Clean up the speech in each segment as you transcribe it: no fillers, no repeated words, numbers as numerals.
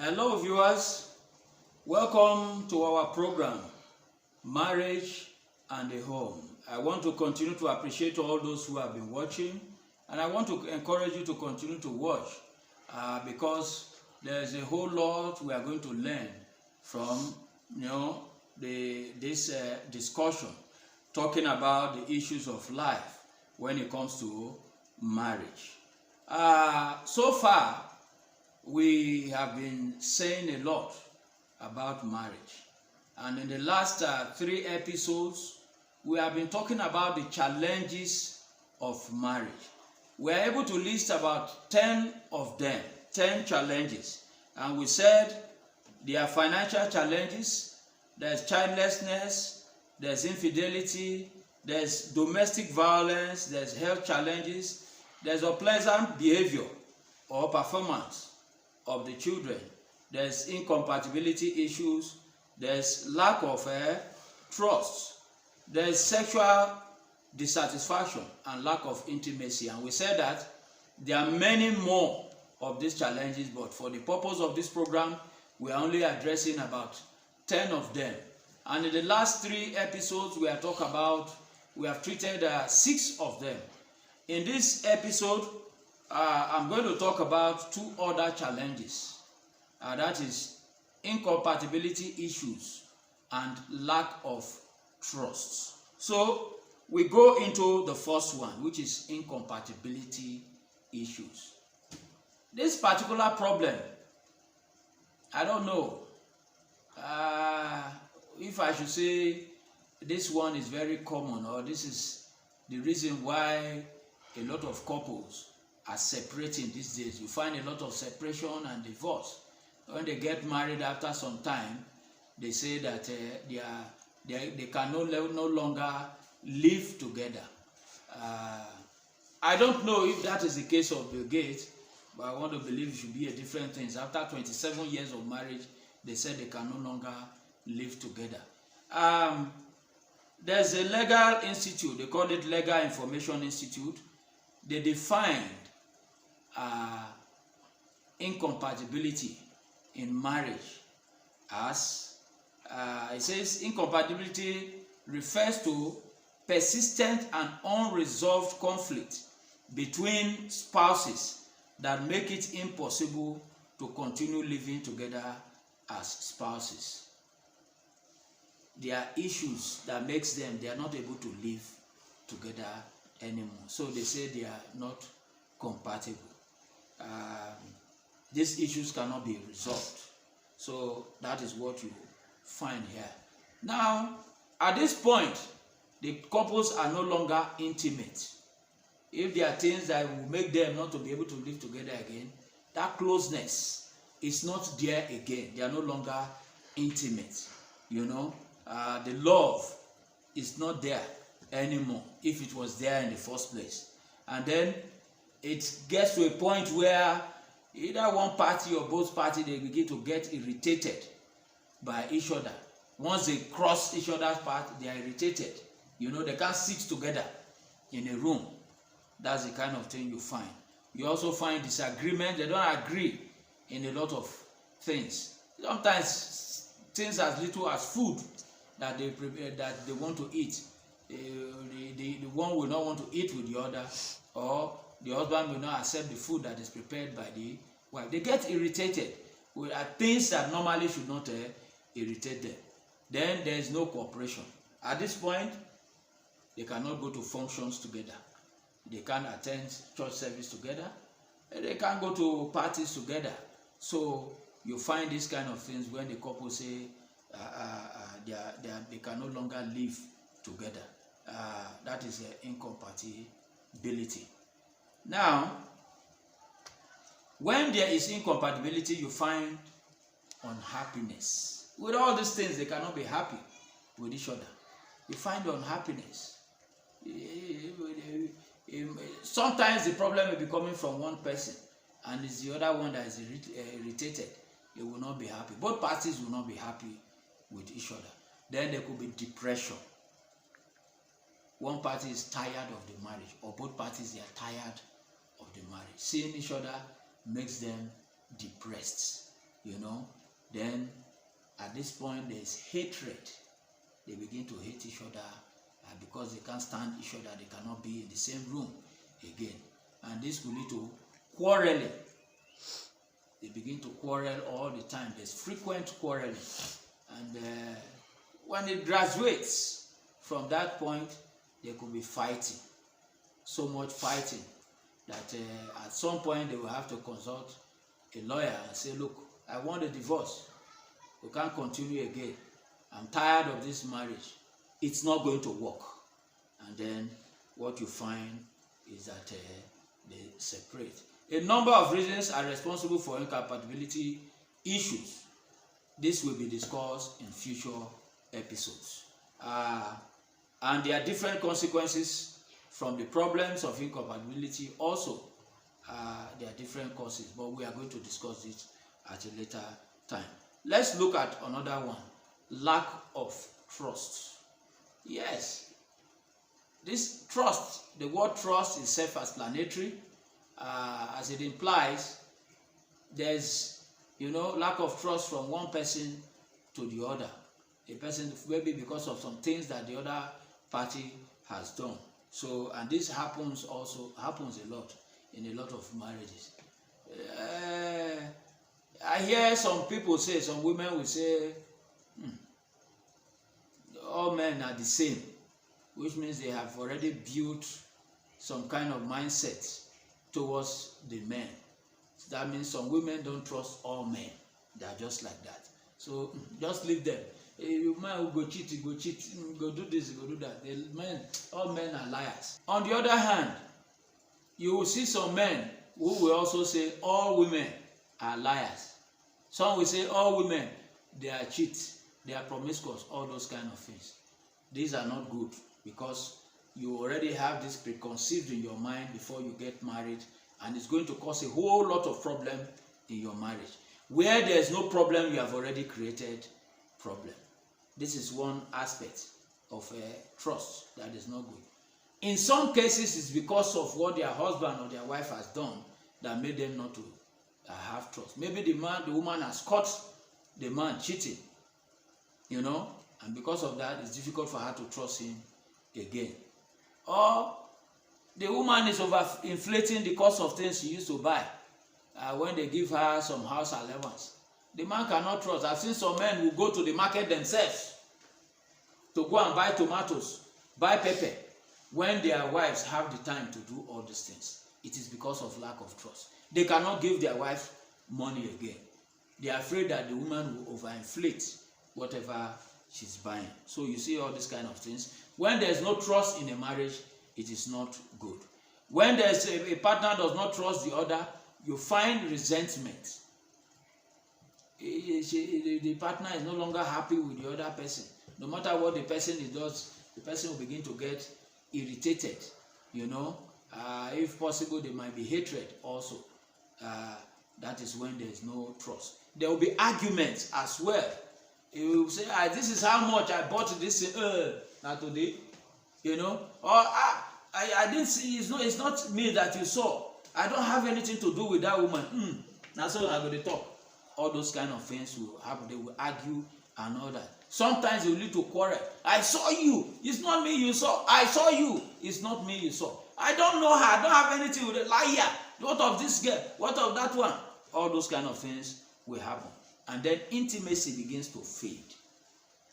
Hello viewers, welcome to our program, Marriage and the Home. I want to continue to appreciate all those who have been watching, and I want to encourage you to continue to watch because there's a whole lot we are going to learn from this discussion talking about the issues of life when it comes to marriage. So far, we have been saying a lot about marriage, and in the last 3 episodes we have been talking about the challenges of marriage. We are able to list about 10 of them, 10 challenges, and we said there are financial challenges, there's childlessness, there's infidelity, there's domestic violence, there's health challenges, there's unpleasant behavior or performance of the children, there's incompatibility issues, there's lack of trust, there's sexual dissatisfaction and lack of intimacy. And we said that there are many more of these challenges, but for the purpose of this program, we are only addressing about 10 of them. And in the last 3 episodes, we have treated 6 of them. In this episode, I'm going to talk about 2 other challenges. That is incompatibility issues and lack of trust. So we go into the first one, which is incompatibility issues. This particular problem, I don't know if I should say this one is very common, or this is the reason why a lot of couples are separating these days. You find a lot of separation and divorce. When they get married after some time, they say that they can no longer live together. I don't know if that is the case of Bill Gates, but I want to believe it should be a different thing. After 27 years of marriage, they said they can no longer live together. There's a legal institute, they call it Legal Information Institute. They defined incompatibility in marriage as, it says, incompatibility refers to persistent and unresolved conflict between spouses that make it impossible to continue living together as spouses. There are issues that makes them, they are not able to live together anymore. So they say they are not compatible. These issues cannot be resolved. So that is what you find here. Now, at this point, the couples are no longer intimate. If there are things that will make them not to be able to live together again, that closeness is not there again. They are no longer intimate. The love is not there anymore if it was there in the first place. And then it gets to a point where either one party or both parties, they begin to get irritated by each other. Once they cross each other's path, they are irritated. They can't sit together in a room. That's the kind of thing you find. You also find disagreement. They don't agree in a lot of things. Sometimes things as little as food that they prepare, that they want to eat. The one will not want to eat with the other, or the husband will not accept the food that is prepared by the wife. They get irritated with things that normally should not irritate them. Then there is no cooperation. At this point, they cannot go to functions together. They can't attend church service together. They can't go to parties together. So you find these kind of things when the couple say they can no longer live together. That is incompatibility. Now, when there is incompatibility, you find unhappiness. With all these things, they cannot be happy with each other. You find unhappiness. Sometimes the problem may be coming from one person, and it's the other one that is irritated. They will not be happy. Both parties will not be happy with each other. Then there could be depression. One party is tired of the marriage, or both parties, they are tired of the marriage. Seeing each other makes them depressed. then at this point there's hatred. They begin to hate each other because they can't stand each other. They cannot be in the same room again. And this will lead to quarrelling. They begin to quarrel all the time. There's frequent quarreling. And when it graduates from that point, there could be fighting. So much fighting that at some point they will have to consult a lawyer and say, look, I want a divorce. We can't continue again. I'm tired of this marriage. It's not going to work. And then what you find is that they separate. A number of reasons are responsible for incompatibility issues. This will be discussed in future episodes. And there are different consequences from the problems of incompatibility. Also, there are different causes, but we are going to discuss it at a later time. Let's look at another one. Lack of trust. Yes, this trust, the word trust is self-explanatory. As it implies, there's lack of trust from one person to the other. A person, maybe because of some things that the other party has done. So, and this happens a lot in a lot of marriages. I hear some people say, some women will say, all men are the same, which means they have already built some kind of mindset towards the men. So that means some women don't trust all men. They are just like that. So just leave them. A man will go cheat, he go cheat, go do this, go do that. All men are liars. On the other hand, you will see some men who will also say all women are liars. Some will say all women, they are cheats, they are promiscuous, all those kind of things. These are not good because you already have this preconceived in your mind before you get married, and it's going to cause a whole lot of problem in your marriage. Where there's no problem, you have already created problem. This is one aspect of trust that is not good. In some cases, it's because of what their husband or their wife has done that made them not to have trust. Maybe the woman has caught the man cheating, and because of that, it's difficult for her to trust him again. Or the woman is overinflating the cost of things she used to buy when they give her some house allowance. The man cannot trust. I've seen some men who go to the market themselves to go and buy tomatoes, buy pepper, when their wives have the time to do all these things. It is because of lack of trust. They cannot give their wife money again. They are afraid that the woman will overinflate whatever she's buying. So you see all these kind of things. When there's no trust in a marriage, it is not good. When there's a partner does not trust the other, you find resentment. The partner is no longer happy with the other person. No matter what the person does, the person will begin to get irritated. If possible, there might be hatred also. That is when there is no trust. There will be arguments as well. You will say, this is how much I bought this not today. Or I didn't see, it's not me that you saw. I don't have anything to do with that woman. That's all I'm going to talk. All those kind of things will happen. They will argue and all that. Sometimes it will lead to quarrel. I saw you. It's not me you saw. I saw you. It's not me you saw. I don't know her. I don't have anything with it. Liar. What of this girl? What of that one? All those kind of things will happen. And then intimacy begins to fade,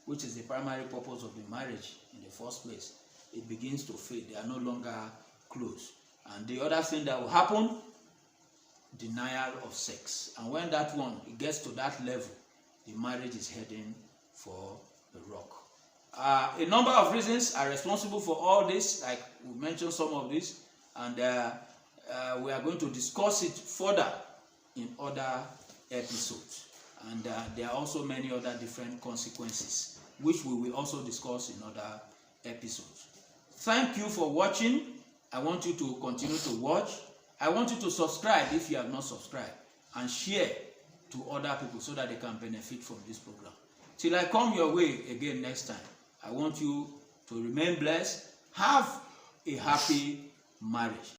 which is the primary purpose of the marriage in the first place. It begins to fade. They are no longer close. And the other thing that will happen, denial of sex. And when that one it gets to that level, the marriage is heading for a rock. A number of reasons are responsible for all this, like we mentioned some of this, and we are going to discuss it further in other episodes. And there are also many other different consequences, which we will also discuss in other episodes. Thank you for watching. I want you to continue to watch. I want you to subscribe if you have not subscribed, and share to other people so that they can benefit from this program. Till I come your way again next time, I want you to remain blessed. Have a happy marriage.